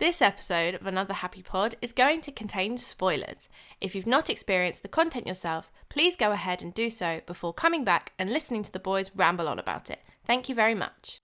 This episode of Another Happy Pod is going to contain spoilers. If you've not experienced the content yourself, please go ahead and do so before coming back and listening to the boys ramble on about it. Thank you very much.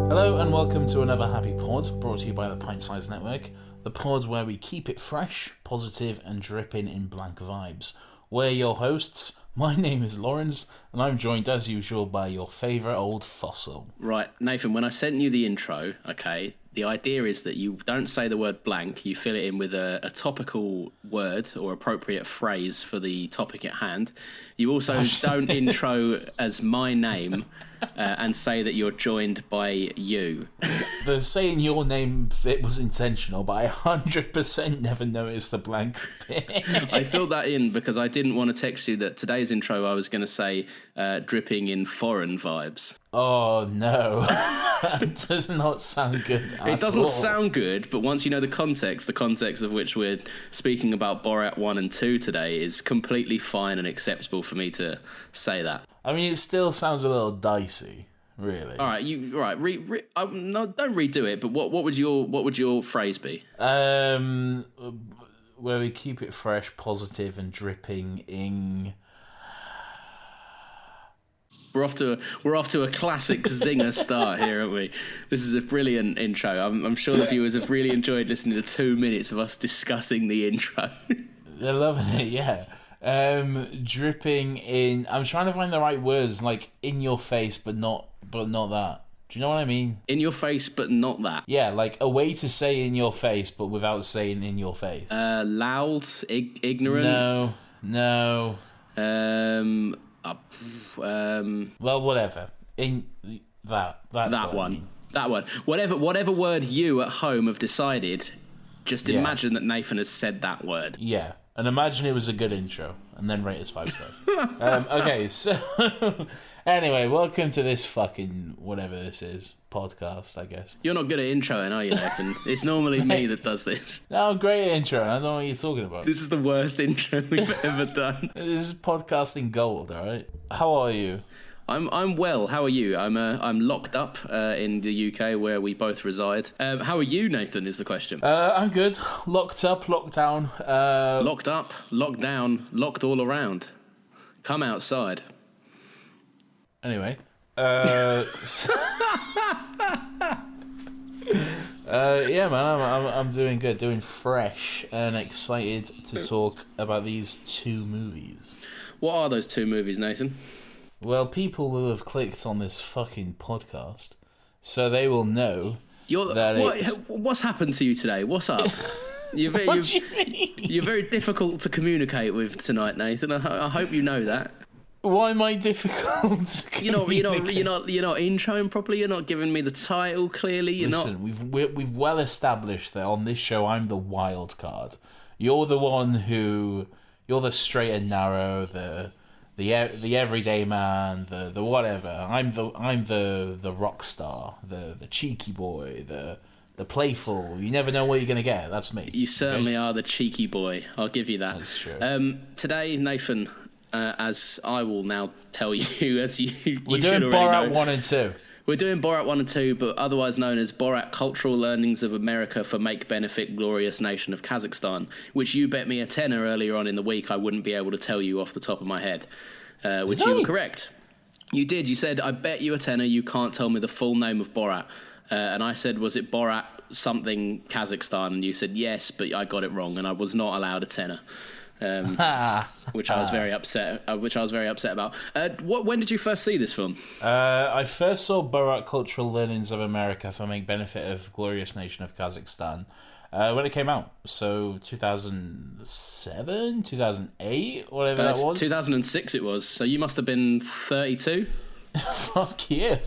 Hello and welcome to Another Happy Pod, brought to you by the Pint Size Network, the pod where we keep it fresh, positive and dripping in blank vibes. We're your hosts. My name is Lawrence, and I'm joined as usual by your favourite old fossil. Right, Nathan, when I sent you the intro, okay, the idea is that you don't say the word blank, you fill it in with a topical word or appropriate phrase for the topic at hand. You also don't intro as my name and say that you're joined by you. The saying your name bit was intentional, but I 100% never noticed the blank bit. I filled that in because I didn't want to text you that today's intro I was going to say dripping in foreign vibes. Oh no, that does not sound good at all. It doesn't sound good, but once you know the context of which we're speaking about Borat 1 and 2 today, is completely fine and acceptable for me to say that. I mean, it still sounds a little dicey, really. All right, no, don't redo it. But what would your phrase be? Where we keep it fresh, positive, and dripping in. We're off to a classic zinger start here, aren't we? This is a brilliant intro. I'm sure the viewers have really enjoyed listening to 2 minutes of us discussing the intro. They're loving it, yeah. Dripping in. I'm trying to find the right words, like in your face, but not that. Do you know what I mean? In your face, but not that. Yeah, like a way to say in your face, but without saying in your face. Loud, ignorant. No. Well, whatever. In that one. I mean. That one. Whatever word you at home have decided, just imagine that Nathan has said that word. Yeah. And imagine it was a good intro, and then rate us 5 stars. Okay, so anyway, welcome to this fucking whatever this is podcast, I guess. You're not good at introing, are you, Nathan? It's normally me that does this. No, great intro. I don't know what you're talking about. This is the worst intro we've ever done. This is podcasting gold, all right? How are you? I'm well. How are you? I'm locked up in the UK where we both reside. How are you, Nathan? Is the question. I'm good. Locked up, locked down. Locked up, locked down, locked all around. Come outside. Anyway. Yeah, man. I'm doing good, doing fresh, and excited to talk about these 2 movies. What are those 2 movies, Nathan? Well, people will have clicked on this fucking podcast, so they will know what's happened to you today? What's up? What do you mean? You're very difficult to communicate with tonight, Nathan. I hope you know that. Why am I difficult to communicate? You're not introing properly. You're not giving me the title clearly. Listen, we've well established that on this show I'm the wild card. You're the one you're the straight and narrow, the everyday man, the whatever. I'm the rock star, the cheeky boy, the playful. You never know what you're gonna get. That's me. You certainly are the cheeky boy. I'll give you that. That's true. Today, Nathan, as I will now tell you, as you we're should doing already Borat know, 1 and 2. We're doing Borat 1 and 2, but otherwise known as Borat Cultural Learnings of America for Make Benefit Glorious Nation of Kazakhstan, which you bet me a tenner earlier on in the week I wouldn't be able to tell you off the top of my head. Which you were correct. You did. You said, I bet you a tenner you can't tell me the full name of Borat. And I said, was it Borat something Kazakhstan? And you said, yes, but I got it wrong, and I was not allowed a tenner. Which I was very upset. About. When did you first see this film? I first saw Borat Cultural Learnings of America for Make Benefit of Glorious Nation of Kazakhstan when it came out. So 2007, 2008, whatever that was. 2006 it was. So you must have been 32. Fuck you.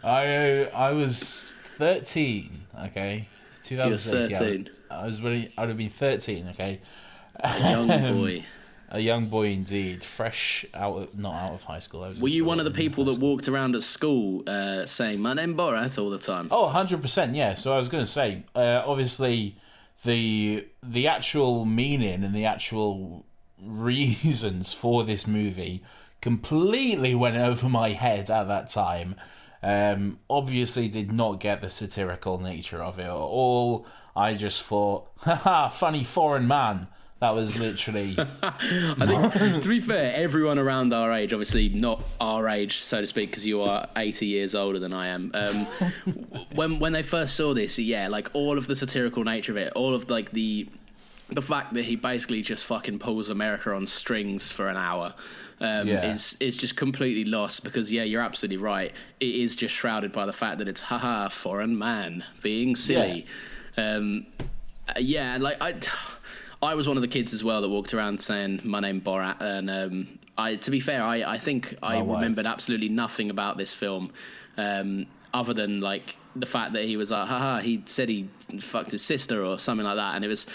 I was 13. Okay, 2006. You're 13. Yeah, I'd have been 13. Okay. A young boy. A young boy indeed, fresh not out of high school. Were you one of the people that walked around at school saying, "My name Borat" all the time? Oh, 100%, yeah. So I was going to say, obviously, the actual meaning and the actual reasons for this movie completely went over my head at that time. Obviously did not get the satirical nature of it at all. I just thought, haha, funny foreign man. That was literally... I think, to be fair, everyone around our age, obviously not our age, so to speak, because you are 80 years older than I am, when they first saw this, yeah, like all of the satirical nature of it, all of like the fact that he basically just fucking pulls America on strings for an hour is just completely lost, because, yeah, you're absolutely right. It is just shrouded by the fact that it's, haha, foreign man being silly. Like I was one of the kids as well that walked around saying my name Borat, and to be fair, I think I remembered absolutely nothing about this film, other than like the fact that he was like, haha, he said he fucked his sister or something like that, and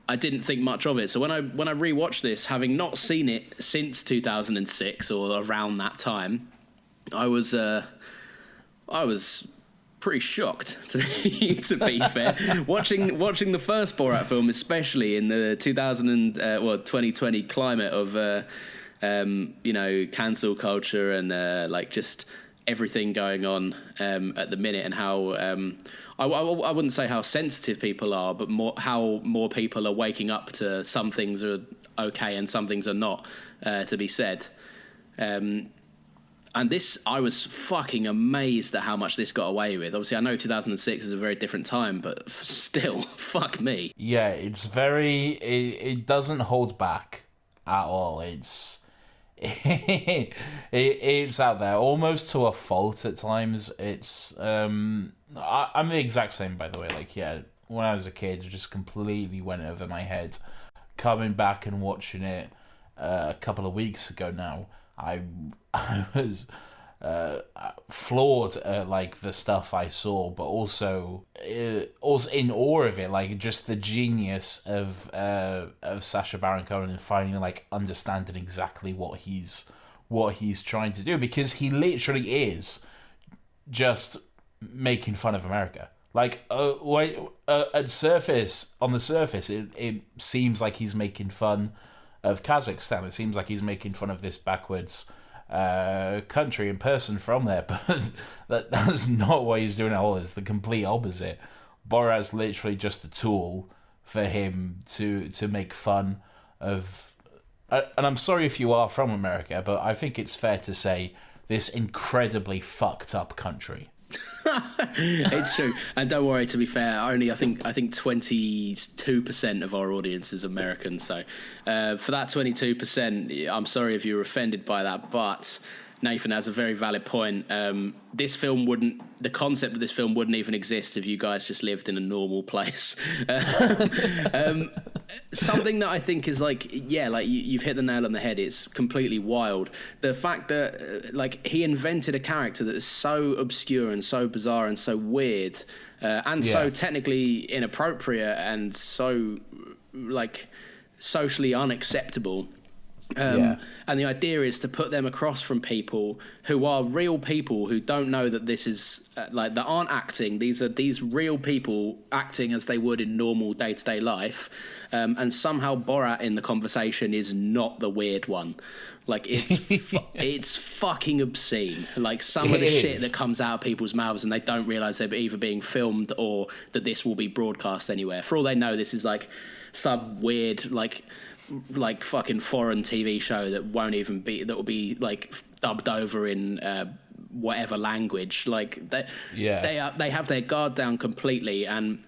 I didn't think much of it. So when I rewatched this, having not seen it since 2006 or around that time, I was pretty shocked, to be fair. Watching the first Borat film, especially in the 2020 climate of cancel culture and like just everything going on at the minute, and how I wouldn't say how sensitive people are, but how more people are waking up to some things are okay and some things are not, to be said. And this, I was fucking amazed at how much this got away with. Obviously, I know 2006 is a very different time, but still, fuck me. Yeah, it's very... It doesn't hold back at all. It's out there, almost to a fault at times. It's... I'm the exact same, by the way. Like, yeah, when I was a kid, it just completely went over my head. Coming back and watching it a couple of weeks ago now, I was floored at like the stuff I saw, but also in awe of it, like just the genius of Sacha Baron Cohen and finally like understanding exactly what he's trying to do, because he literally is just making fun of America. Like on the surface, it seems like he's making fun of Kazakhstan. It seems like he's making fun of this backwards country and person from there, but that's not what he's doing at all. It's the complete opposite. Borat's literally just a tool for him to make fun of, and I'm sorry if you are from America, but I think it's fair to say this incredibly fucked up country. It's true, and don't worry. To be fair, only I think 22% of our audience is American. So, for that 22%, I'm sorry if you were offended by that, but Nathan has a very valid point. The concept of this film wouldn't even exist if you guys just lived in a normal place. Something that I think is you've hit the nail on the head. It's completely wild. The fact that he invented a character that is so obscure and so bizarre and so weird, and so technically inappropriate and so socially unacceptable. And the idea is to put them across from people who are real people who don't know that this is that aren't acting. These real people acting as they would in normal day-to-day life, and somehow Borat in the conversation is not the weird one. Like it's fucking obscene. Like some of the shit that comes out of people's mouths, and they don't realize they're either being filmed or that this will be broadcast anywhere. For all they know, this is like some weird like fucking foreign TV show that will be like dubbed over in whatever language. Like they have their guard down completely, and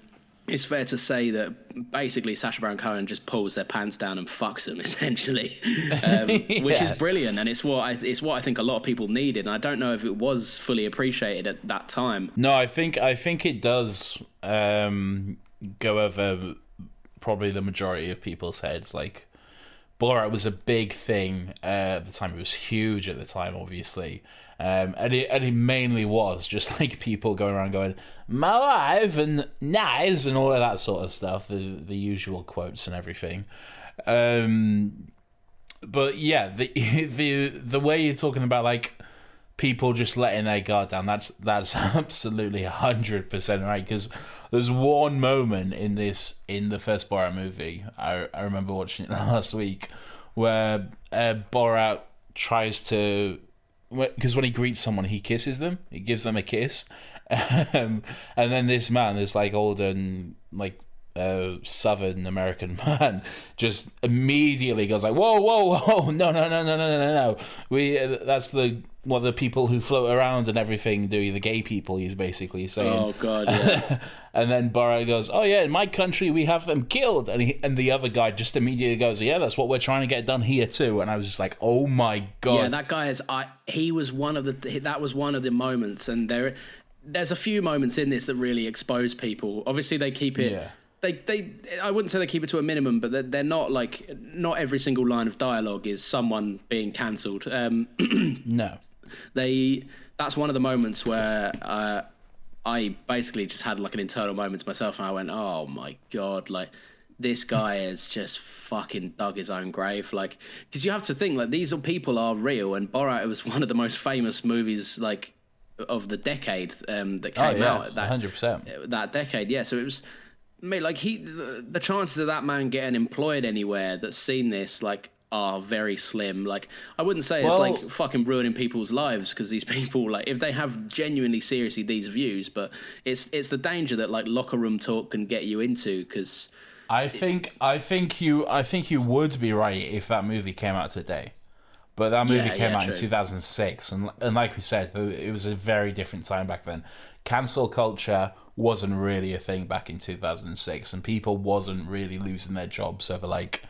it's fair to say that basically Sacha Baron Cohen just pulls their pants down and fucks them essentially, which is brilliant, and it's what I think a lot of people needed. And I don't know if it was fully appreciated at that time. No, I think it does go over probably the majority of people's heads. Like, Borat was a big thing at the time. It was huge at the time, obviously. And it mainly was just like people going around going, "My life" and "nice" and all of that sort of stuff, the usual quotes and everything. But yeah, the way you're talking about like people just letting their guard down. That's absolutely 100% right. Because there's one moment in the first Borat movie. I remember watching it last week, where Borat tries to, because when he greets someone, he kisses them. He gives them a kiss, and then this man, this like older like Southern American man, just immediately goes like, whoa, whoa, whoa, no. That's what the people who float around and everything do, the gay people, he's basically saying. Oh God, yeah. And then Borat goes, oh yeah, in my country we have them killed, and the other guy just immediately goes, yeah, that's what we're trying to get done here too. And I was just like, oh my God. Yeah, that guy that was one of the moments, and there's a few moments in this that really expose people. Obviously they keep it. Yeah. I wouldn't say they keep it to a minimum, but they're not like, not every single line of dialogue is someone being cancelled. No. That's one of the moments where I basically just had like an internal moment to myself, and I went, oh my God, like this guy has just fucking dug his own grave. Like, because you have to think, like, these people are real, and Borat was one of the most famous movies like of the decade that came out at that 100%. that decade. Yeah, so it was, mate, like the chances of that man getting employed anywhere that's seen this like are very slim. Like, I wouldn't say it's like fucking ruining people's lives, because these people, like, if they have genuinely seriously these views, but it's the danger that like locker room talk can get you into. Because I think you would be right if that movie came out today. But that movie came out in 2006, and like we said, it was a very different time back then. Cancel culture wasn't really a thing back in 2006, and people wasn't really losing their jobs over like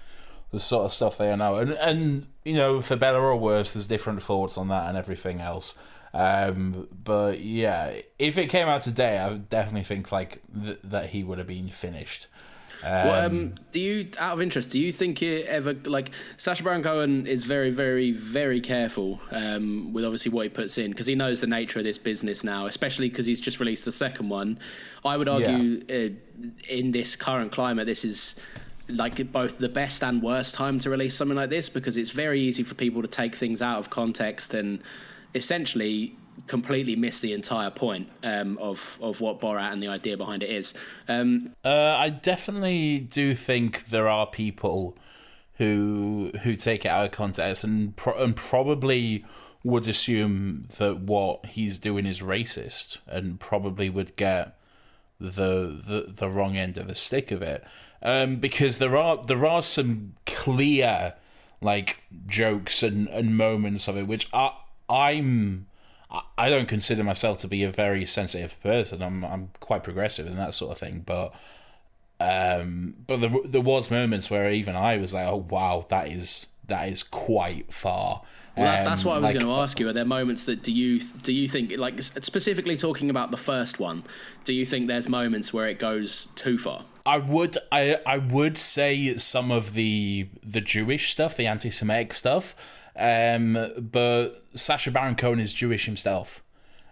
the sort of stuff they are now. And you know, for better or worse, there's different thoughts on that and everything else. But yeah, if it came out today, I would definitely think like that he would have been finished. Do you, out of interest, do you think it ever, like, Sacha Baron Cohen is very, very, very careful with obviously what he puts in, because he knows the nature of this business now, especially because he's just released the second one. I would argue in this current climate, this is like both the best and worst time to release something like this, because it's very easy for people to take things out of context and essentially completely miss the entire point of what Borat and the idea behind it is. I definitely do think there are people who take it out of context and probably would assume that what he's doing is racist, and probably would get the wrong end of the stick of it, because there are some clear like jokes and moments of it which I don't consider myself to be a very sensitive person. I'm quite progressive and that sort of thing, but there was moments where even I was like, oh wow, that is quite far. Well, that's what I was going to ask you. Are there moments that do you think, like, specifically talking about the first one, do you think there's moments where it goes too far? I would say some of the Jewish stuff, the anti-Semitic stuff. But Sacha Baron Cohen is Jewish himself.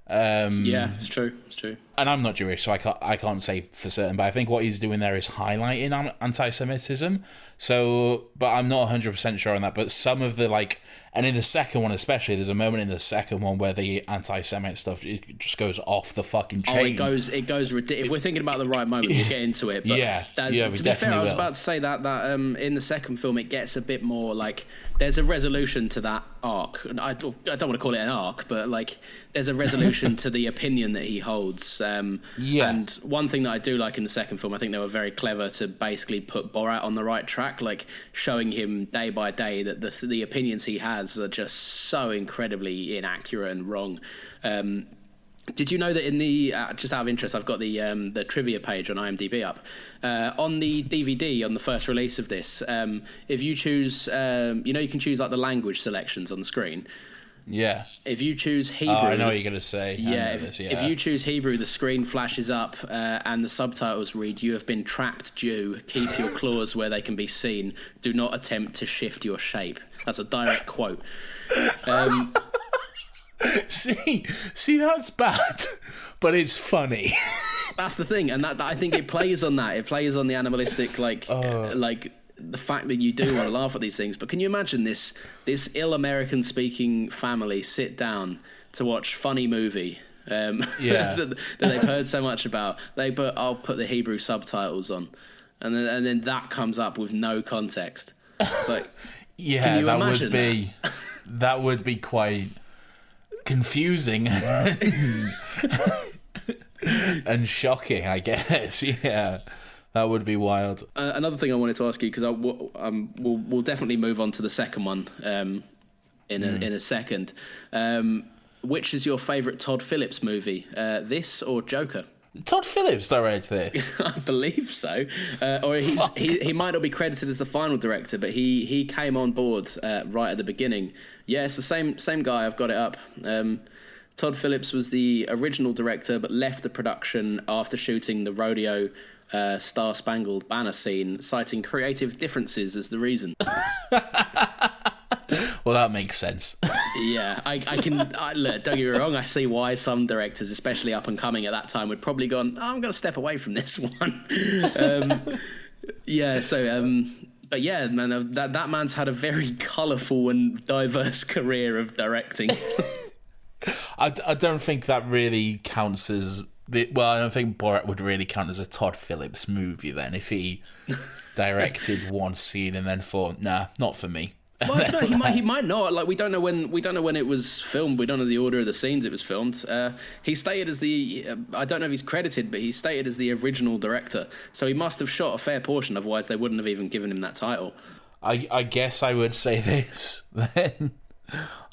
Yeah, it's true. And I'm not Jewish, so I can't say for certain. But I think what he's doing there is highlighting anti-Semitism. So, but I'm not 100% sure on that. But some of the like, and in the second one especially, there's a moment in the second one where the anti-Semite stuff it just goes off the fucking chain. It goes ridiculous. If we're thinking about the right moment, we'll get into it. But to be fair, I was about to say that in the second film it gets a bit more like there's a resolution to that arc. And I don't want to call it an arc, but like there's a resolution to the opinion that he holds. And one thing that I do like in the second film, I think they were very clever to basically put Borat on the right track, like showing him day by day that the opinions he has are just so incredibly inaccurate and wrong. Did you know that in the just out of interest, I've got the trivia page on IMDb up on the DVD on the first release of this. If you choose, you can choose like the language selections on the screen. Yeah. If you choose Hebrew, I know what you're gonna say. If you choose Hebrew, the screen flashes up and the subtitles read, "You have been trapped, Jew. Keep your claws where they can be seen. Do not attempt to shift your shape." That's a direct quote. See, that's bad, but it's funny. That's the thing, and that I think it plays on that. It plays on the animalistic, like the fact that you do want to laugh at these things. But can you imagine this ill American speaking family sit down to watch funny movie. Yeah. that they've heard so much about. I'll put the Hebrew subtitles on, and then that comes up with no context. Like, Yeah, can you that imagine would be that would be quite confusing and shocking, I guess. Yeah, that would be wild. Another thing I wanted to ask you, because we'll definitely move on to the second one in a second. Which is your favourite Todd Phillips movie? This or Joker? Todd Phillips directed this. I believe so. Or he might not be credited as the final director, but he came on board right at the beginning. Yeah, it's the same guy. I've got it up. Todd Phillips was the original director, but left the production after shooting the rodeo Star Spangled Banner scene, citing creative differences as the reason. Well, that makes sense. Yeah, I can. Look, don't get me wrong. I see why some directors, especially up and coming at that time, would probably gone, I'm going to step away from this one. Yeah. So, but yeah, man, that man's had a very colourful and diverse career of directing. I don't think that really counts as. Well, I don't think Borat would really count as a Todd Phillips movie then, if he directed one scene and then thought, nah, not for me. Well, I don't know. He might not. Like, we don't know when it was filmed. We don't know the order of the scenes it was filmed. He stated as the I don't know if he's credited, but he stated as the original director. So he must have shot a fair portion. Otherwise, they wouldn't have even given him that title. I guess I would say this then.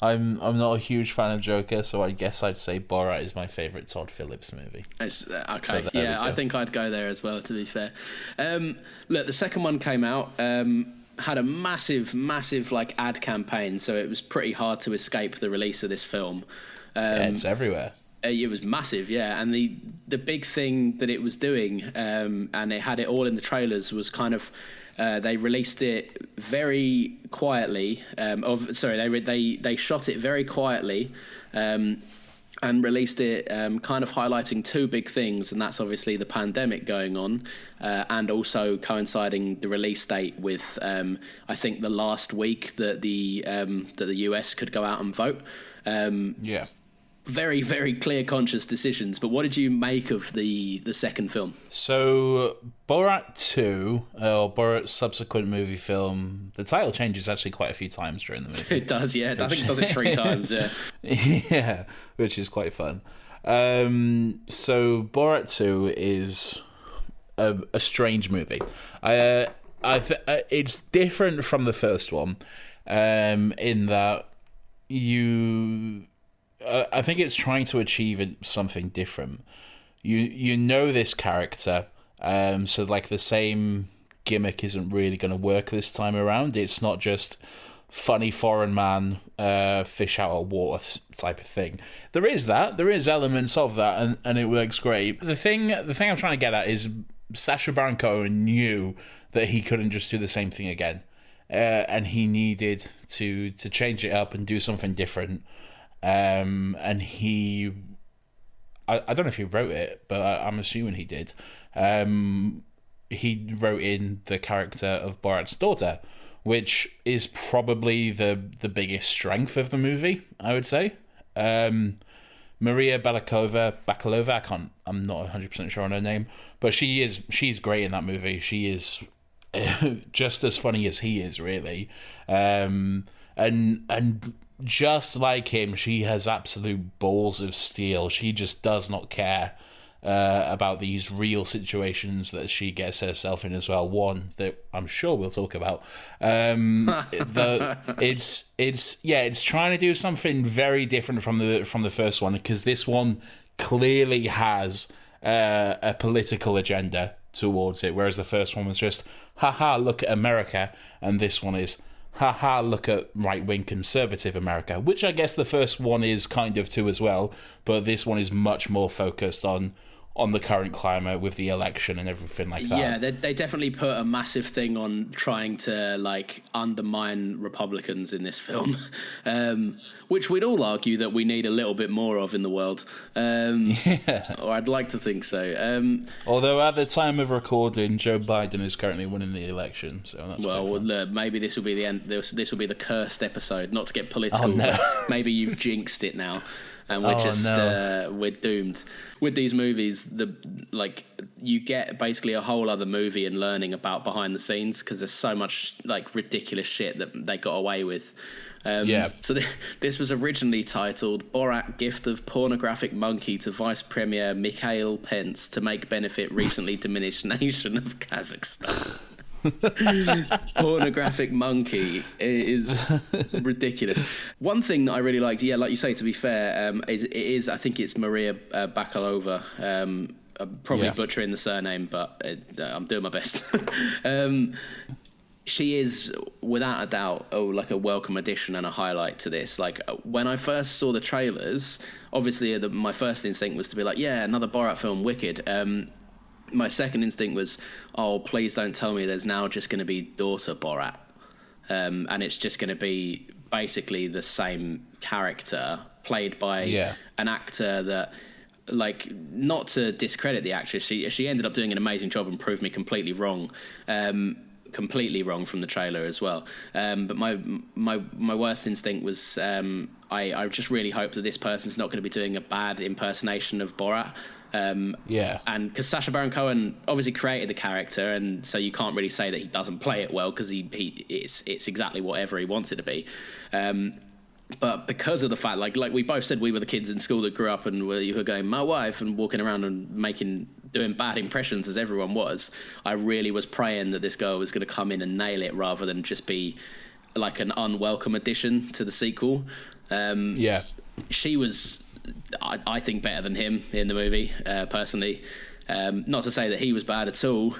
I'm not a huge fan of Joker, so I guess I'd say Borat is my favourite Todd Phillips movie. It's, okay, so yeah, I think I'd go there as well, to be fair. Look, the second one came out. Had a massive like ad campaign, so it was pretty hard to escape the release of this film. Yeah, it's everywhere. It was massive, yeah, and the big thing that it was doing, and it had it all in the trailers, was kind of they released it very quietly. They shot it very quietly. And released it kind of highlighting two big things, and that's obviously the pandemic going on and also coinciding the release date with, I think, the last week that the US could go out and vote. Yeah. Very, very clear, conscious decisions. But what did you make of the second film? So Borat 2, or Borat's subsequent movie film, the title changes actually quite a few times during the movie. It does, yeah. I think it does it 3 times, yeah. Yeah, which is quite fun. So Borat 2 is a strange movie. It's different from the first one in that I think it's trying to achieve something different. You know this character, so like the same gimmick isn't really going to work this time around. It's not just funny foreign man, fish out of water type of thing. There is elements of that, and it works great. The thing I'm trying to get at is Sacha Baron Cohen knew that he couldn't just do the same thing again, and he needed to change it up and do something different. And I don't know if he wrote it, but I'm assuming he did. He wrote in the character of Borat's daughter, which is probably the biggest strength of the movie, I would say. Maria Bakalova, I'm not 100% sure on her name, but she's great in that movie. She is just as funny as he is, really. And just like him, she has absolute balls of steel. She just does not care about these real situations that she gets herself in as well. One that I'm sure we'll talk about. It's trying to do something very different from the first one, because this one clearly has a political agenda towards it, whereas the first one was just, haha, look at America, and this one is, haha, look at right-wing conservative America, which I guess the first one is kind of too as well, but this one is much more focused on the current climate with the election and everything like that. Yeah, they definitely put a massive thing on trying to like undermine Republicans in this film, which we'd all argue that we need a little bit more of in the world. Or I'd like to think so. Although at the time of recording, Joe Biden is currently winning the election, so that's look, maybe this will be the end. This will be the cursed episode. Not to get political, no. but maybe you've jinxed it now. and we're doomed. With these movies, you get basically a whole other movie and learning about behind the scenes, because there's so much like ridiculous shit that they got away with. So this was originally titled Borat Gift of Pornographic Monkey to Vice Premier Mikhail Pence to make benefit recently diminished nation of Kazakhstan. Pornographic monkey is ridiculous. One thing that I really liked, like you say, to be fair, is I think it's Maria Bakalova. I'm probably butchering the surname, but I'm doing my best. She is, without a doubt, like a welcome addition and a highlight to this. Like, when I first saw the trailers, obviously my first instinct was to be like, yeah, another Borat film, wicked. My second instinct was, oh, please don't tell me there's now just going to be daughter Borat. And it's just going to be basically the same character played by an actor that, like, not to discredit the actress, she ended up doing an amazing job and proved me completely wrong from the trailer as well. But my worst instinct was I just really hope that this person's not going to be doing a bad impersonation of Borat. And because Sacha Baron Cohen obviously created the character, and so you can't really say that he doesn't play it well, because it's exactly whatever he wants it to be. But because of the fact, like we both said, we were the kids in school that grew up and you were going, my wife, and walking around and doing bad impressions as everyone was, I really was praying that this girl was going to come in and nail it rather than just be like an unwelcome addition to the sequel. She was, I think, better than him in the movie, personally. Not to say that he was bad at all.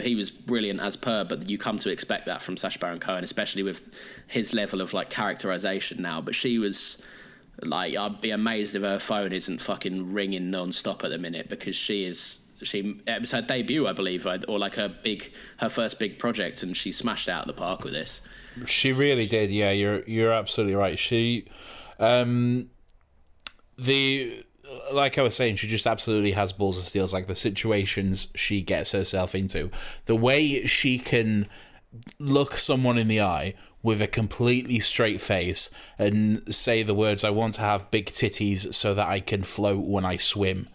He was brilliant as per, but you come to expect that from Sacha Baron Cohen, especially with his level of like characterization now. But she was like, I'd be amazed if her phone isn't fucking ringing non-stop at the minute, because it was her debut, I believe, or like her first big project, and she smashed it out of the park with this. She really did. Yeah, you're absolutely right. She, like I was saying, she just absolutely has balls of steel. Like the situations she gets herself into, the way she can look someone in the eye with a completely straight face and say the words, "I want to have big titties so that I can float when I swim."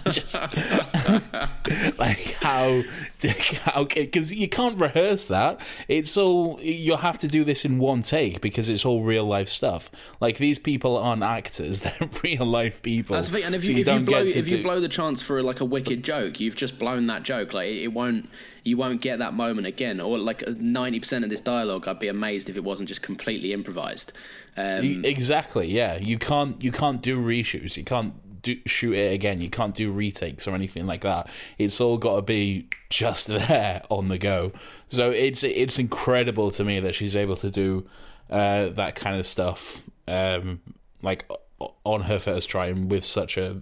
Just like how because you can't rehearse that. It's all, you'll have to do this in one take because it's all real life stuff. Like, these people aren't actors, they're real life people. That's the thing. And if you blow the chance for like a wicked joke, you've just blown that joke. Like, you won't get that moment again. Or like 90% of this dialogue, I'd be amazed if it wasn't just completely improvised. Exactly. Yeah, you can't do reshoots. You can't shoot it again. You can't do retakes or anything like that. It's all got to be just there on the go. So it's incredible to me that she's able to do that kind of stuff like on her first try, and with such a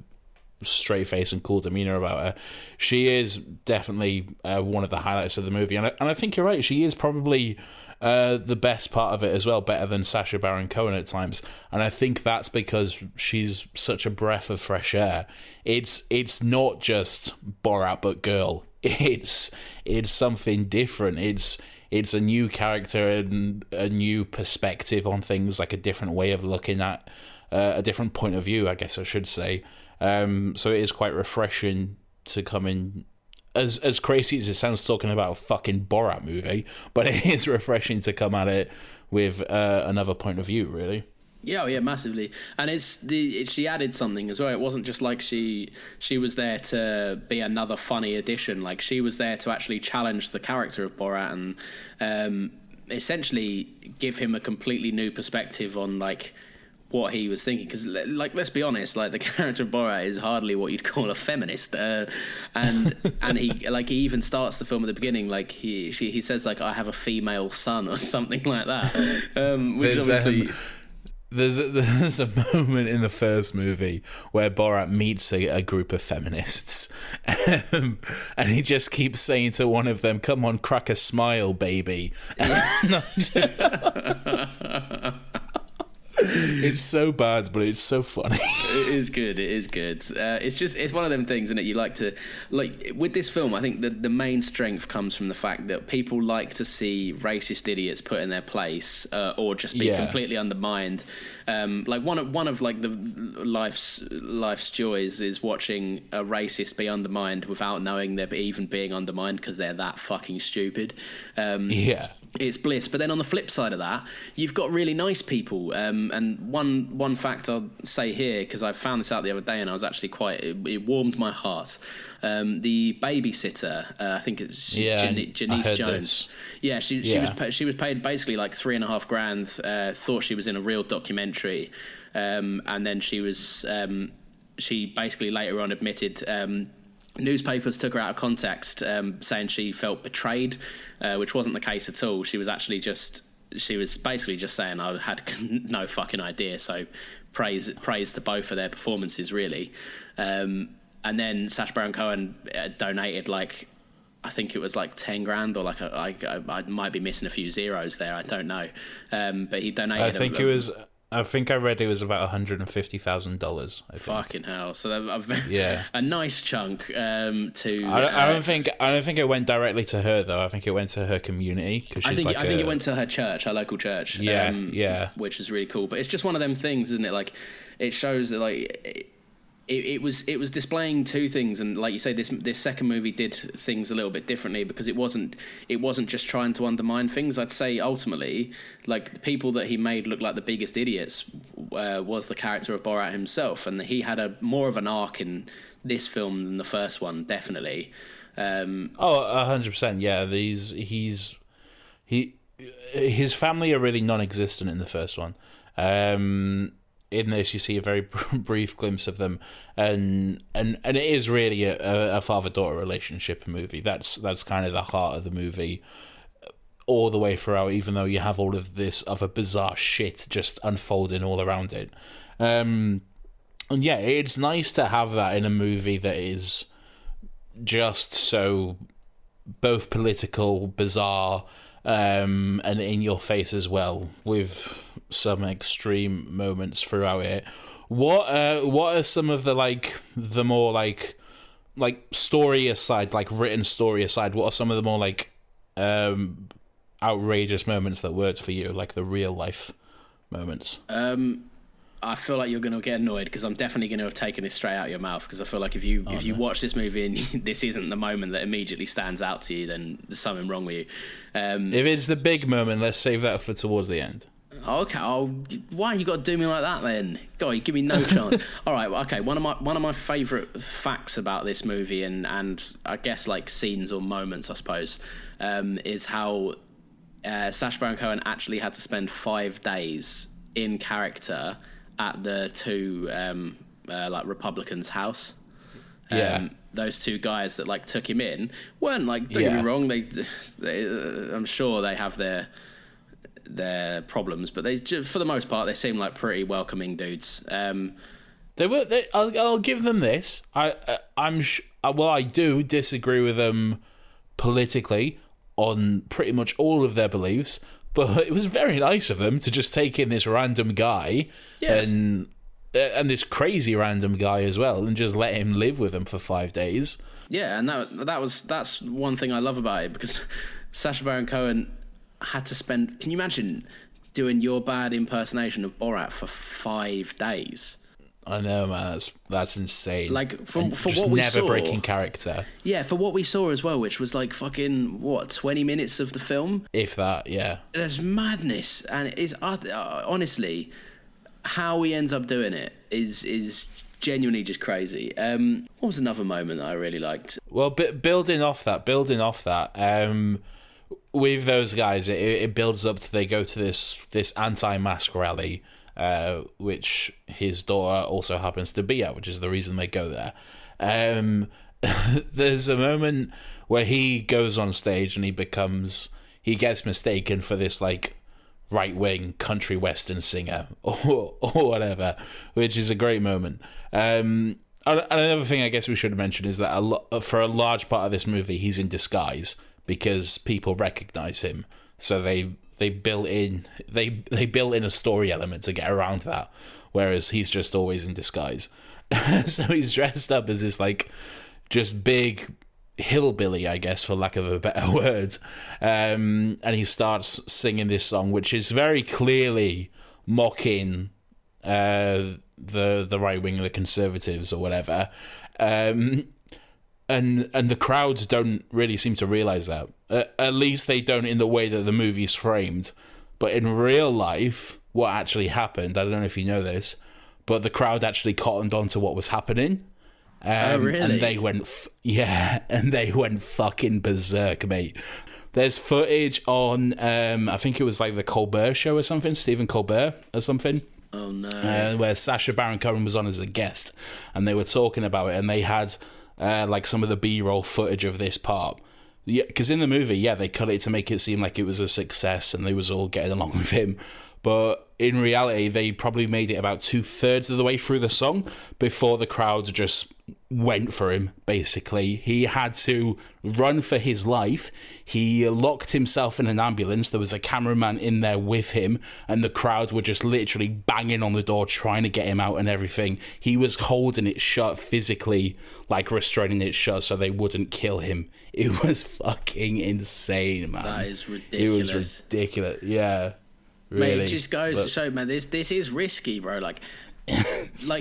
straight face and cool demeanor about her. She is definitely one of the highlights of the movie, and I think you're right. She is probably the best part of it as well, better than Sacha Baron Cohen at times, and I think that's because she's such a breath of fresh air. It's not just Borat but girl. It's something different. It's a new character and a new perspective on things, like a different way of looking at a different point of view, I guess I should say. So it is quite refreshing to come in. As crazy as it sounds talking about a fucking Borat movie, but it is refreshing to come at it with another point of view, really. Yeah, massively. And she added something as well. It wasn't just like she was there to be another funny addition. Like, she was there to actually challenge the character of Borat and essentially give him a completely new perspective on like what he was thinking, because like, let's be honest, like the character of Borat is hardly what you'd call a feminist, and he even starts the film at the beginning, like he says like, I have a female son or something like that, which obviously there's a moment in the first movie where Borat meets a group of feminists, and he just keeps saying to one of them, "Come on, crack a smile, baby." It's so bad, but it's so funny. It is good. It is good. It's one of them things, isn't it? You like to with this film. I think the main strength comes from the fact that people like to see racist idiots put in their place, or just be completely undermined. Like one of like the life's joys is watching a racist be undermined without knowing they're even being undermined because they're that fucking stupid. It's bliss. But then on the flip side of that, you've got really nice people. And one fact I'll say here, because I found this out the other day and I was actually it warmed my heart. The babysitter, I think it's Janice Jones. This. Yeah, she was paid basically like $3,500. Thought she was in a real documentary, and then she basically later on admitted. Newspapers took her out of context, saying she felt betrayed, which wasn't the case at all. She was basically just saying I had no fucking idea. So praise to both of their performances, really. And then Sacha Baron Cohen donated like, I think it was like $10,000 or like I might be missing a few zeros there. I don't know, but he donated. I think I read it was about $150,000. Fucking hell! So a nice chunk to. I don't think it went directly to her though. I think it went to her community because I think it went to her church, her local church. Which is really cool. But it's just one of them things, isn't it? Like, it shows that like. It was displaying two things, and like you say, this second movie did things a little bit differently because it wasn't just trying to undermine things. I'd say ultimately, like the people that he made look like the biggest idiots was the character of Borat himself, and he had more of an arc in this film than the first one, definitely. 100%. Yeah, his family are really non-existent in the first one. In this, you see a very brief glimpse of them, and it is really a father-daughter relationship movie. That's kind of the heart of the movie, all the way throughout. Even though you have all of this other bizarre shit just unfolding all around it, and yeah, it's nice to have that in a movie that is just so both political, bizarre, and in your face as well, with some extreme moments throughout it. What are some of the more story aside, like written story aside, what are some of the more outrageous moments that worked for you, like the real life moments? I feel like you're going to get annoyed because I'm definitely going to have taken this straight out of your mouth, because I feel like if you watch this movie and this isn't the moment that immediately stands out to you, then there's something wrong with you. If it's the big moment, let's save that for towards the end. Okay. Why you got to do me like that then? God, you give me no chance. All right. Okay. One of my favourite facts about this movie and I guess like scenes or moments, I suppose, is how Sacha Baron Cohen actually had to spend 5 days in character at the two Republicans' house. Those two guys that like took him in weren't like, don't get me wrong, they I'm sure they have their problems, but for the most part they seem like pretty welcoming dudes. I'll give them this. I do disagree with them politically on pretty much all of their beliefs, but it was very nice of them to just take in this random guy and this crazy random guy as well, and just let him live with them for 5 days. Yeah, and that's one thing I love about it, because Sacha Baron Cohen had to spend. Can you imagine doing your bad impersonation of Borat for 5 days? I know, man. That's insane. Like for just what we never saw, breaking character. Yeah, for what we saw as well, which was like fucking 20 minutes of the film, if that. Yeah, there's madness, and it is honestly how he ends up doing it is genuinely just crazy. What was another moment that I really liked? Well, building off that, with those guys, it builds up to they go to this anti-mask rally, which his daughter also happens to be at, which is the reason they go there. There's a moment where he goes on stage and he gets mistaken for this like right-wing country western singer or whatever, which is a great moment. Another thing I guess we should mention is that for a large part of this movie he's in disguise because people recognize him, so they they built in a story element to get around that, whereas he's just always in disguise. So he's dressed up as this like just big hillbilly, I guess, for lack of a better word, and he starts singing this song, which is very clearly mocking the right wing, the conservatives or whatever, and the crowds don't really seem to realize that. At least they don't in the way that the movie's framed. But in real life, what actually happened, I don't know if you know this, but the crowd actually cottoned on to what was happening. Oh, really? And they went, and they went fucking berserk, mate. There's footage on, I think it was like the Colbert Show or something, Stephen Colbert or something. Oh, no. Where Sacha Baron Cohen was on as a guest, and they were talking about it, and they had like some of the B-roll footage of this part. Yeah, because in the movie, they cut it to make it seem like it was a success and they was all getting along with him. But in reality, they probably made it about 2/3 of the way through the song before the crowd just went for him, basically. He had to run for his life. He locked himself in an ambulance. There was a cameraman in there with him, and the crowd were just literally banging on the door trying to get him out and everything. He was holding it shut physically, like restraining it shut so they wouldn't kill him. It was fucking insane, man. That is ridiculous. It was ridiculous, yeah. Really, mate, it just goes to show, man, this is risky, bro. Like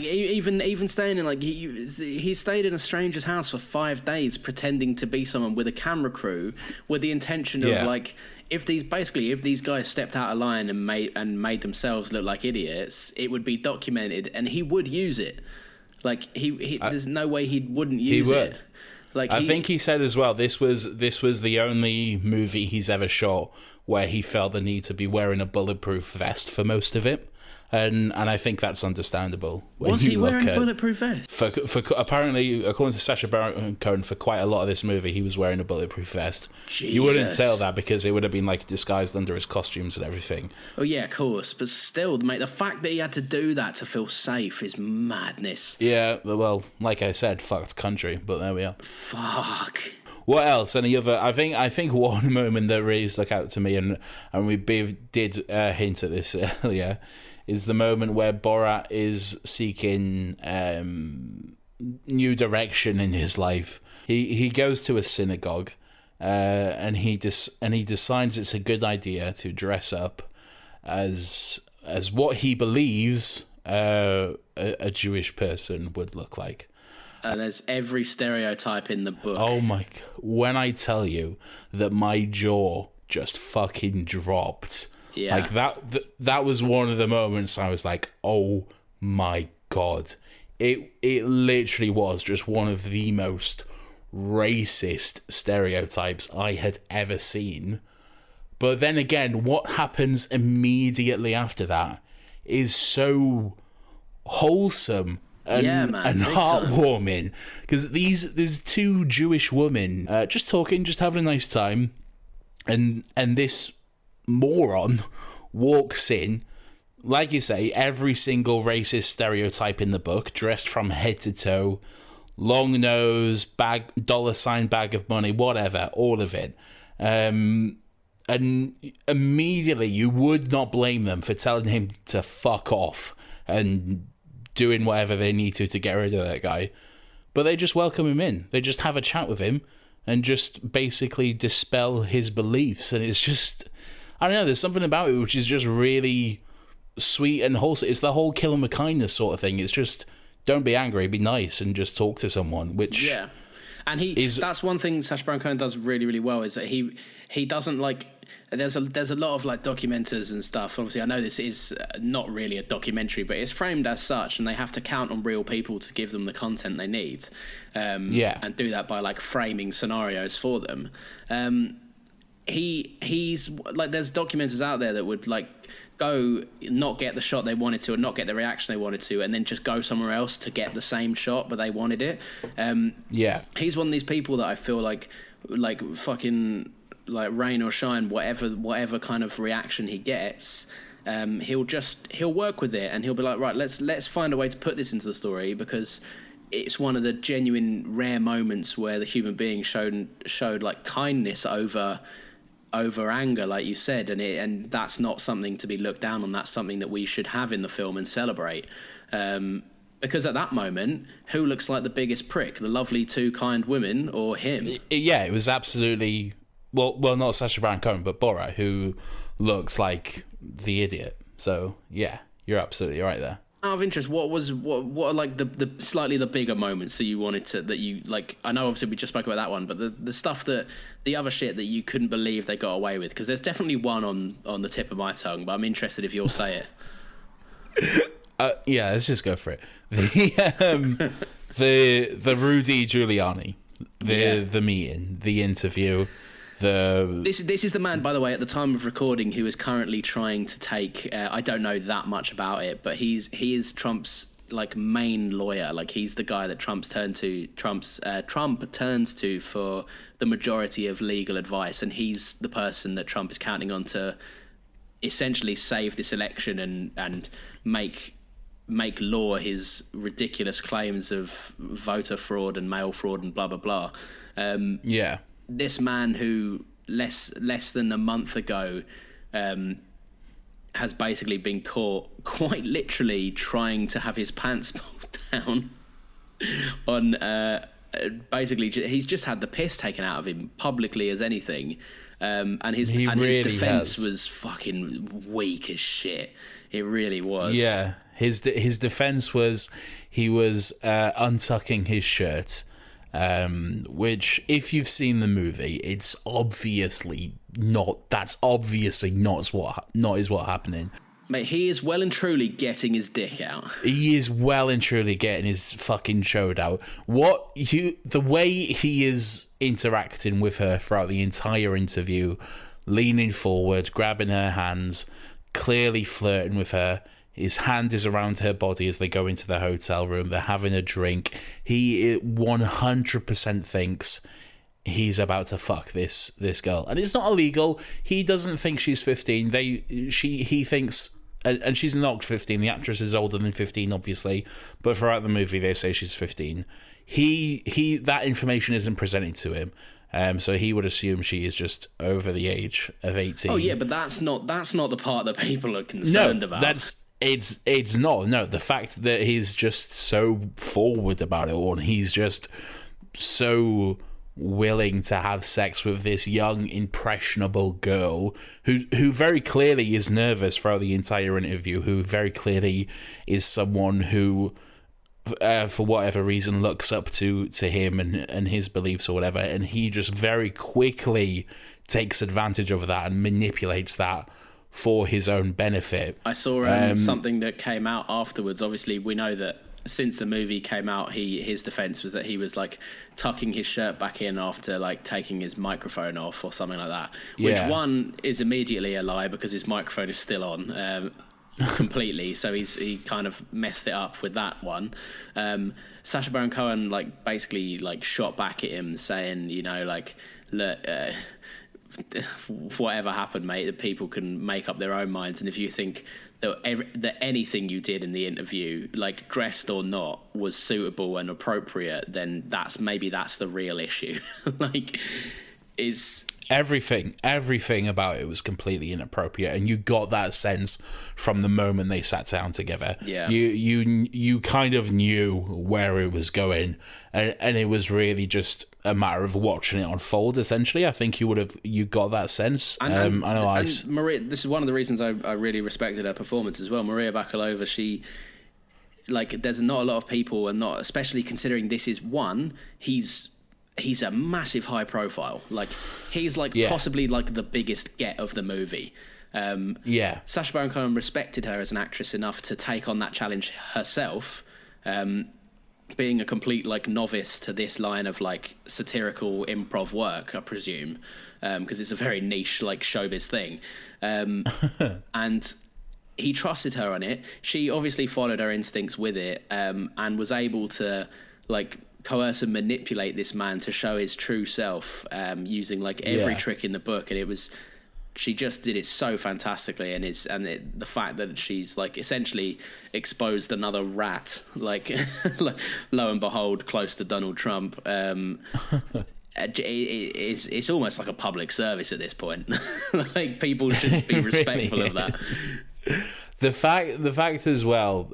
even staying in, like, he stayed in a stranger's house for 5 days pretending to be someone with a camera crew with the intention of like, if these guys stepped out of line and made themselves look like idiots, it would be documented and he would use it. Like there's no way he wouldn't use it. Like, I think he said as well, this was the only movie he's ever shot where he felt the need to be wearing a bulletproof vest for most of it. And I think that's understandable. Was he wearing a bulletproof vest? For apparently, according to Sacha Baron Cohen, for quite a lot of this movie, he was wearing a bulletproof vest. Jesus. You wouldn't tell that because it would have been like disguised under his costumes and everything. Oh yeah, of course. But still, mate, the fact that he had to do that to feel safe is madness. Yeah, well, like I said, fucked country, but there we are. Fuck. What else? Any other? I think one moment that really stuck out to me, and we did hint at this earlier, is the moment where Borat is seeking new direction in his life. He goes to a synagogue, and he decides it's a good idea to dress up as what he believes a Jewish person would look like. There's every stereotype in the book. Oh my! When I tell you that my jaw just fucking dropped. Yeah. Like that was one of the moments I was like, oh my God. It literally was just one of the most racist stereotypes I had ever seen. But then again, what happens immediately after that is so wholesome and heartwarming. Because there's two Jewish women just talking, just having a nice time, and this moron walks in, like you say, every single racist stereotype in the book, dressed from head to toe, long nose, bag, $sign bag of money, whatever, all of it. And immediately you would not blame them for telling him to fuck off and doing whatever they need to get rid of that guy. But they just welcome him in. They just have a chat with him and just basically dispel his beliefs. And it's just, I don't know, there's something about it which is just really sweet and wholesome. It's the whole kill him with kindness sort of thing. It's just, don't be angry, be nice, and just talk to someone, which... Yeah. And that's one thing Sacha Baron Cohen does really, really well, is that he doesn't like... There's a lot of like documentaries and stuff. Obviously, I know this is not really a documentary, but it's framed as such, and they have to count on real people to give them the content they need. And do that by like framing scenarios for them. He's like, there's documentaries out there that would like go not get the shot they wanted to, or not get the reaction they wanted to, and then just go somewhere else to get the same shot, but they wanted it. He's one of these people that I feel like fucking, like, rain or shine, whatever kind of reaction he gets, he'll work with it, and he'll be like, right, let's find a way to put this into the story, because it's one of the genuine rare moments where the human being showed like kindness over over anger, like you said, and that's not something to be looked down on. That's something that we should have in the film and celebrate. Because at that moment, who looks like the biggest prick? The lovely two kind women or him? Yeah, it was absolutely... Well, not Sacha Baron Cohen, but Borat, who looks like the idiot. So, yeah, you're absolutely right there. Out of interest, what are like the slightly the bigger moments that you wanted to, that you like? I know obviously we just spoke about that one, but the stuff that, the other shit that you couldn't believe they got away with, because there's definitely one on the tip of my tongue, but I'm interested if you'll say it. Yeah, let's just go for it. The Rudy Giuliani, the meeting, the interview. This is the man, by the way, at the time of recording, who is currently trying to take. I don't know that much about it, but he is Trump's like main lawyer. Like he's the guy that Trump turns to for the majority of legal advice, and he's the person that Trump is counting on to essentially save this election and make law his ridiculous claims of voter fraud and mail fraud and blah blah blah. This man who less than a month ago has basically been caught quite literally trying to have his pants pulled down on basically he's just had the piss taken out of him publicly as anything, and his defense was fucking weak as shit. It really was. Yeah, his defense was he was untucking his shirt. Which, if you've seen the movie, it's obviously not. That's obviously not what happening. Mate, he is well and truly getting his dick out. He is well and truly getting his fucking chode out. The way he is interacting with her throughout the entire interview, leaning forward, grabbing her hands, clearly flirting with her. His hand is around her body as they go into the hotel room. They're having a drink. He 100% thinks he's about to fuck this girl, and it's not illegal. He doesn't think she's 15. He thinks, and she's not 15. The actress is older than 15, obviously, but throughout the movie they say she's 15. He that information isn't presented to him. So he would assume she is just over the age of 18. Oh yeah, but that's not the part that people are concerned about. It's not. No, the fact that he's just so forward about it all, and he's just so willing to have sex with this young, impressionable girl who very clearly is nervous throughout the entire interview, who very clearly is someone who, for whatever reason, looks up to him and his beliefs or whatever, and he just very quickly takes advantage of that and manipulates that for his own benefit. I saw something that came out afterwards. Obviously, we know that since the movie came out, his defense was that he was like tucking his shirt back in after like taking his microphone off or something like that. Which one is immediately a lie because his microphone is still on completely. So he kind of messed it up with that one. Sacha Baron Cohen like basically like shot back at him saying, you know, like, look, whatever happened, mate, that people can make up their own minds, and if you think that anything you did in the interview, like dressed or not, was suitable and appropriate, then that's the real issue. Like, it's everything about it was completely inappropriate, and you got that sense from the moment they sat down together. Yeah, you kind of knew where it was going, and it was really just a matter of watching it unfold. Essentially, I think you got that sense. And Maria, this is one of the reasons I really respected her performance as well. Maria Bakalova, she, like, there's not a lot of people, and not especially considering this is one, he's a massive high profile. Like, he's like possibly like the biggest get of the movie. Sacha Baron Cohen respected her as an actress enough to take on that challenge herself, being a complete like novice to this line of like satirical improv work, I presume, because it's a very niche like showbiz thing. And he trusted her on it. She obviously followed her instincts with it, and was able to like coerce and manipulate this man to show his true self, using like every trick in the book, and she just did it so fantastically, and the fact that she's like essentially exposed another rat, like lo and behold, close to Donald Trump, it's almost like a public service at this point. Like, people should be respectful of that. The fact as well,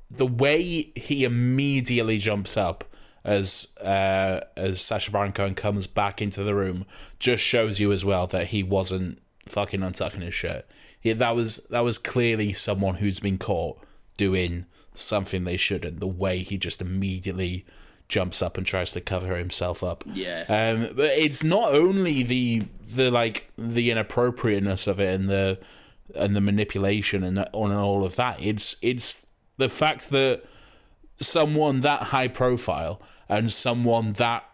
the way he immediately jumps up as Sacha Baron Cohen comes back into the room just shows you as well that he wasn't fucking untucking his shirt. That was clearly someone who's been caught doing something they shouldn't. The way he just immediately jumps up and tries to cover himself up. Yeah. But it's not only the inappropriateness of it and the manipulation and all of that. It's the fact that someone that high profile and someone that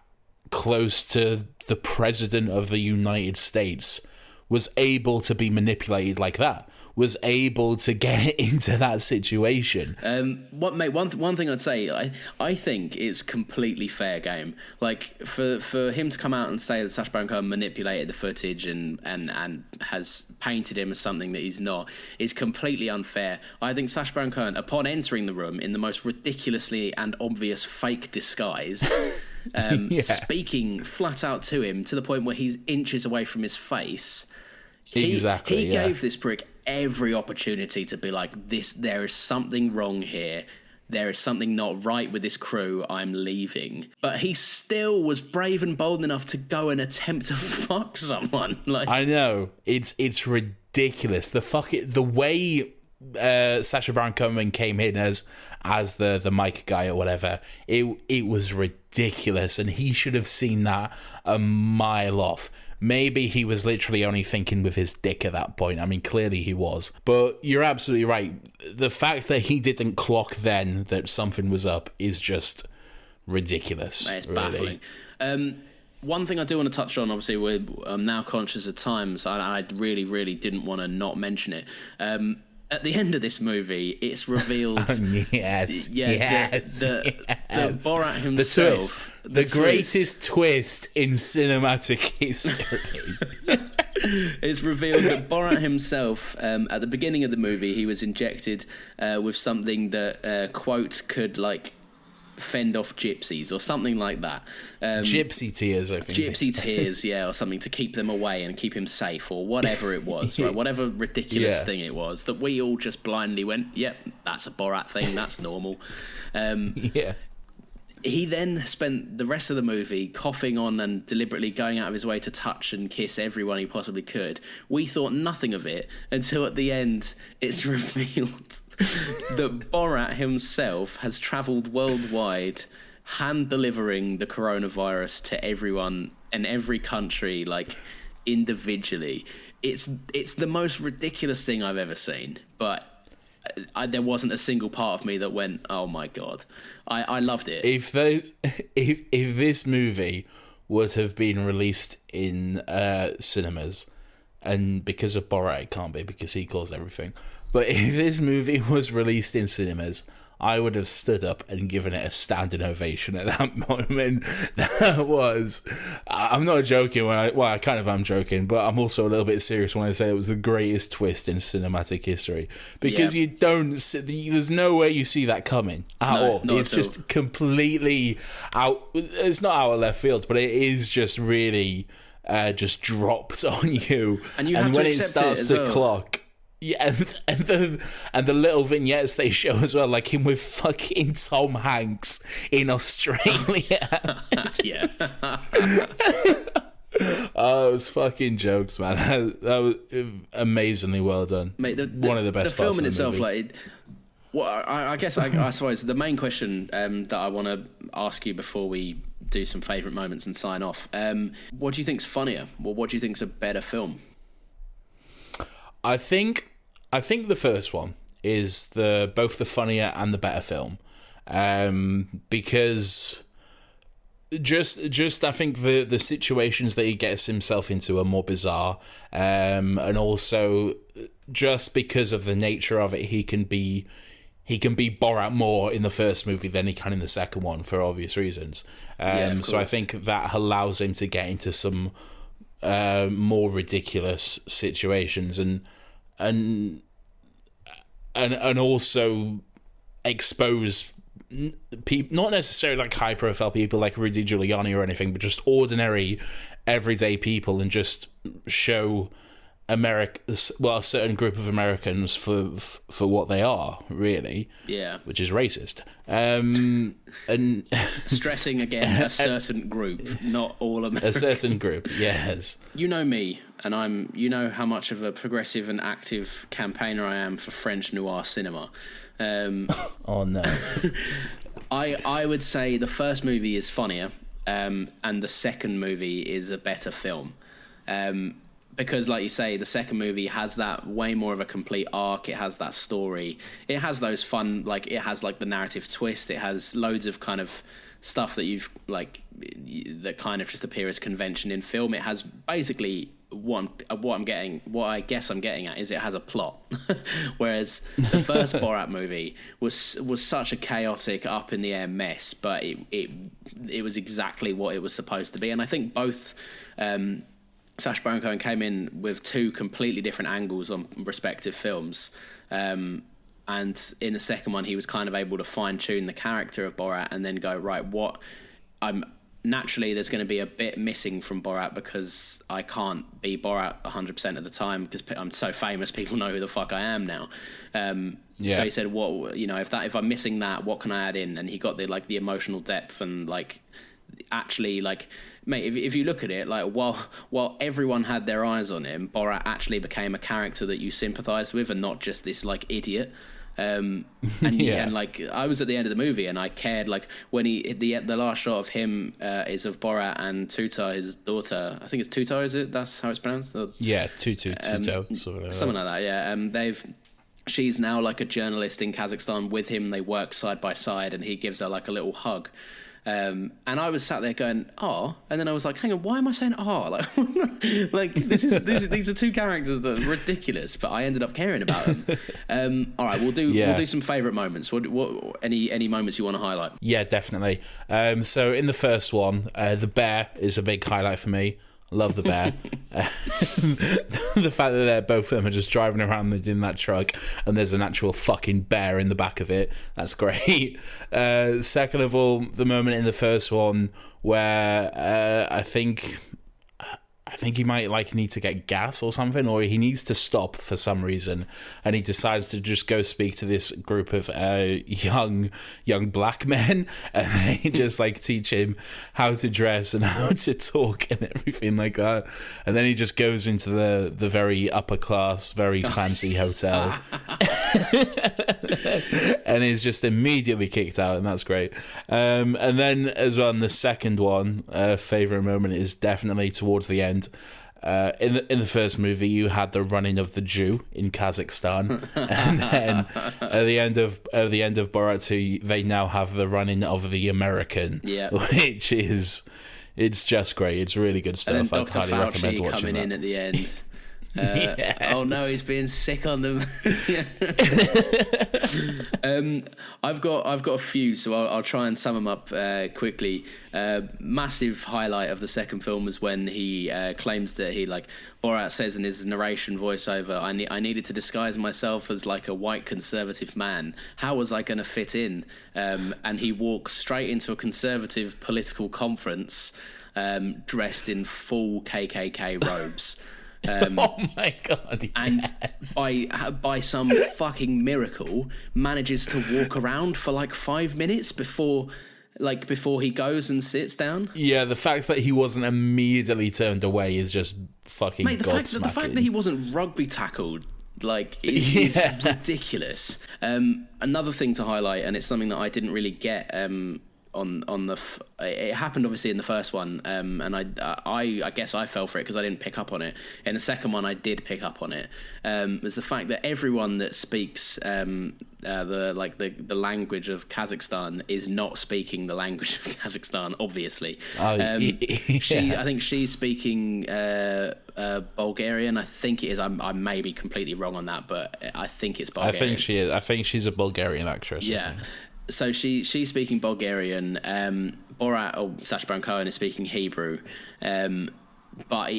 close to the president of the United States was able to be manipulated like that, was able to get into that situation. One thing I'd say, I think it's completely fair game. Like, for him to come out and say that Sacha Baron Cohen manipulated the footage and has painted him as something that he's not, is completely unfair. I think Sacha Baron Cohen, upon entering the room in the most ridiculously and obvious fake disguise, speaking flat out to him to the point where he's inches away from his face. He gave this prick every opportunity to be like, there is something wrong here. There is something not right with this crew. I'm leaving. But he still was brave and bold enough to go and attempt to fuck someone. Like, I know. It's ridiculous. The way Sacha Baron Cohen came in as the mic guy or whatever, it was ridiculous, and he should have seen that a mile off. Maybe he was literally only thinking with his dick at that point. I mean, clearly he was. But you're absolutely right. The fact that he didn't clock then that something was up is just ridiculous. It's baffling. One thing I do want to touch on, obviously, I'm now conscious of time, so I really, really didn't want to not mention it. At the end of this movie, it's revealed... yes. The Borat himself... The greatest twist in cinematic history. It's revealed that Borat himself, at the beginning of the movie, he was injected with something that, quote, could, like, fend off gypsies or something like that. Gypsy tears, I think. Gypsy tears, yeah, or something to keep them away and keep him safe, or whatever it was, right? Whatever ridiculous thing it was that we all just blindly went, yep, that's a Borat thing, that's normal. He then spent the rest of the movie coughing on and deliberately going out of his way to touch and kiss everyone he possibly could. We thought nothing of it until at the end it's revealed that Borat himself has travelled worldwide hand-delivering the coronavirus to everyone in every country, like, individually. It's the most ridiculous thing I've ever seen, but... there wasn't a single part of me that went, oh my God. I loved it. If this movie would have been released in cinemas, and because of Borat it can't be because he caused everything, but if this movie was released in cinemas, I would have stood up and given it a standing ovation at that moment. That was... I'm not joking I kind of am joking, but I'm also a little bit serious when I say it was the greatest twist in cinematic history. Because you don't... There's no way you see that coming at all. It's just completely out... It's not out of left field, but it is just really just dropped on you. And you have to accept it as well. Clock... Yeah, and the little vignettes they show as well, like him with fucking Tom Hanks in Australia. Yeah. Oh, it was fucking jokes, man. That was amazingly well done. Mate, one of the best parts of the film in itself, movie. I guess I suppose the main question that I want to ask you before we do some favourite moments and sign off, what do you think's funnier? Or what do you think's a better film? I think the first one is both the funnier and the better film, because just I think the situations that he gets himself into are more bizarre, and also just because of the nature of it, he can be Borat more in the first movie than he can in the second one for obvious reasons. So I think that allows him to get into some more ridiculous situations and also expose not necessarily like high profile people like Rudy Giuliani or anything, but just ordinary, everyday people, and just show a certain group of Americans for what they are, really. Yeah. Which is racist. And stressing again, a certain group, not all Americans. A certain group, yes. You know me, and you know how much of a progressive and active campaigner I am for French noir cinema. Oh no. I would say the first movie is funnier, and the second movie is a better film. Because, like you say, the second movie has that way more of a complete arc. It has that story. It has those fun, like, it has, like, the narrative twist. It has loads of kind of stuff that that kind of just appear as convention in film. It has basically what I guess I'm getting at is it has a plot. Whereas the first Borat movie was such a chaotic, up in the air mess, but it was exactly what it was supposed to be. And I think both, Sacha Baron Cohen came in with two completely different angles on respective films. And in the second one, he was kind of able to fine-tune the character of Borat and then go, right, naturally there's going to be a bit missing from Borat because I can't be Borat 100% of the time because I'm so famous, people know who the fuck I am now. So he said, if I'm missing that, what can I add in? And he got the emotional depth and actually, mate, if you look at it, while everyone had their eyes on him, Borat actually became a character that you sympathise with and not just this idiot. And I was at the end of the movie and I cared, when the last shot of him is of Borat and Tutar, his daughter. I think it's Tutar, is it? That's how it's pronounced? Tuto, something like that. Yeah. She's now a journalist in Kazakhstan with him. They work side by side, and he gives her a little hug. And I was sat there going, "Oh," and then I was like, "Hang on, why am I saying oh?" These are two characters that are ridiculous, but I ended up caring about them. All right, we'll do some favourite moments. What any moments you want to highlight? Yeah, definitely. So in the first one, the bear is a big highlight for me. Love the bear. The fact that both of them are just driving around in that truck and there's an actual fucking bear in the back of it. That's great. Second of all, the moment in the first one where I think he might need to get gas or something, or he needs to stop for some reason, and he decides to just go speak to this group of young black men, and they just teach him how to dress and how to talk and everything like that. And then he just goes into the very upper class, very fancy hotel, and is just immediately kicked out, and that's great. And then as well, in the second one, favorite moment is definitely towards the end. In the first movie, you had the running of the Jew in Kazakhstan, and then at the end of Borat 2, they now have the running of the American, which is just great. It's really good stuff. And then I'd highly recommend watching coming that. in at the end. Yes. Oh no, he's being sick on them. I've got a few, so I'll try and sum them up quickly. Massive highlight of the second film was when he claims that Borat says in his narration voiceover, I needed to disguise myself as a white conservative man. How was I going to fit in? And he walks straight into a conservative political conference dressed in full KKK robes. Oh my god! Yes. And by some fucking miracle, manages to walk around for 5 minutes before he goes and sits down. Yeah, the fact that he wasn't immediately turned away is just fucking gobsmacking. The fact that he wasn't rugby tackled is ridiculous. Another thing to highlight, and it's something that I didn't really get it happened obviously in the first one, and I guess I fell for it because I didn't pick up on it. In the second one, I did pick up on it. Was the fact that everyone that speaks the language of Kazakhstan is not speaking the language of Kazakhstan, obviously. I think she's speaking Bulgarian. I think it is. I may be completely wrong on that, but I think it's Bulgarian. I think she is. I think she's a Bulgarian actress. Yeah. So she's speaking Bulgarian. Borat, or Sacha Baron Cohen, is speaking Hebrew. But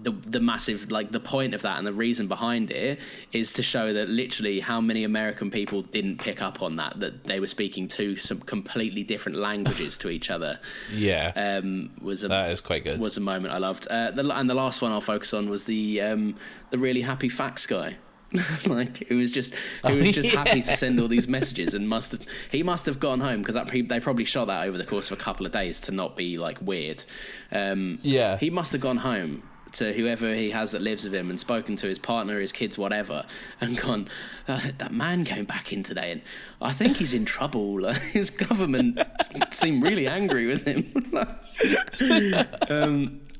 the massive, like, the point of that and the reason behind it is to show that literally how many American people didn't pick up on that they were speaking two some completely different languages to each other. Yeah, that is quite good. Was a moment I loved. And the last one I'll focus on was the really happy fax guy. Like, it was just happy to send all these messages, and he must have gone home, because they probably shot that over the course of a couple of days to not be like weird. He must have gone home to whoever he has that lives with him and spoken to his partner, his kids, whatever, and gone, that man came back in today and I think he's in trouble. His government seemed really angry with him.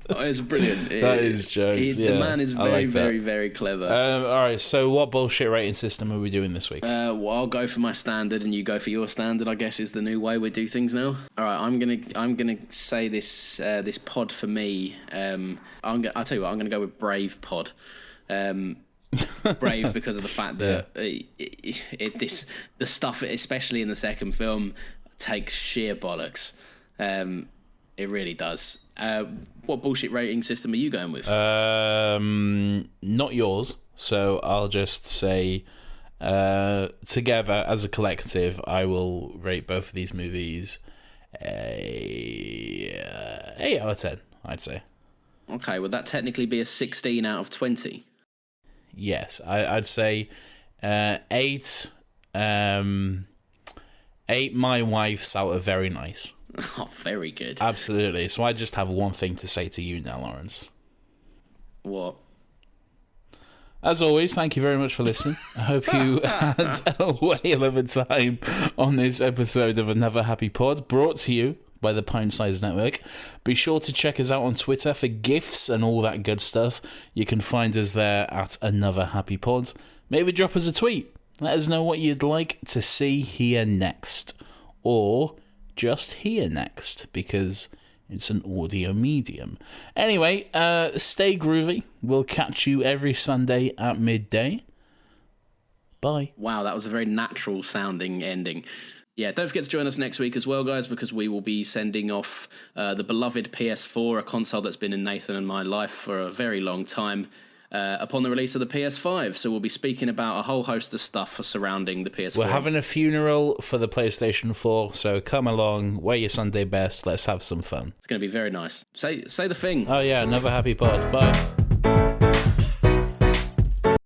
It's brilliant. That is jokes. The man is very, very, very clever. All right, so what bullshit rating system are we doing this week? Well, I'll go for my standard, and you go for your standard, I guess, is the new way we do things now. All right, I'm gonna say this pod for me. I'll tell you what, I'm gonna go with Brave Pod. Brave because of the fact that the stuff, especially in the second film, takes sheer bollocks. It really does. What bullshit rating system are you going with? Not yours. So I'll just say, together as a collective, I will rate both of these movies 8 out of 10, I'd say. Okay, would that technically be a 16 out of 20? Yes, I'd say 8. 8 my wife's out of very nice. Oh, very good. Absolutely. So I just have one thing to say to you now, Lawrence. What? As always, thank you very much for listening. I hope you had a whale of a time on this episode of Another Happy Pod, brought to you by the Pint Size Network. Be sure to check us out on Twitter for gifts and all that good stuff. You can find us there at Another Happy Pod. Maybe drop us a tweet. Let us know what you'd like to see here next. Or just here next, because it's an audio medium. Anyway, stay groovy. We'll catch you every Sunday at midday. Bye. Wow, that was a very natural sounding ending. Yeah, don't forget to join us next week as well, guys, because we will be sending off the beloved PS4, a console that's been in Nathan and my life for a very long time, upon the release of the PS5. So we'll be speaking about a whole host of stuff surrounding the PS4. We're having a funeral for the PlayStation 4, so come along, wear your Sunday best, let's have some fun. It's going to be very nice. Say the thing. Oh yeah, Another Happy Pod. Bye.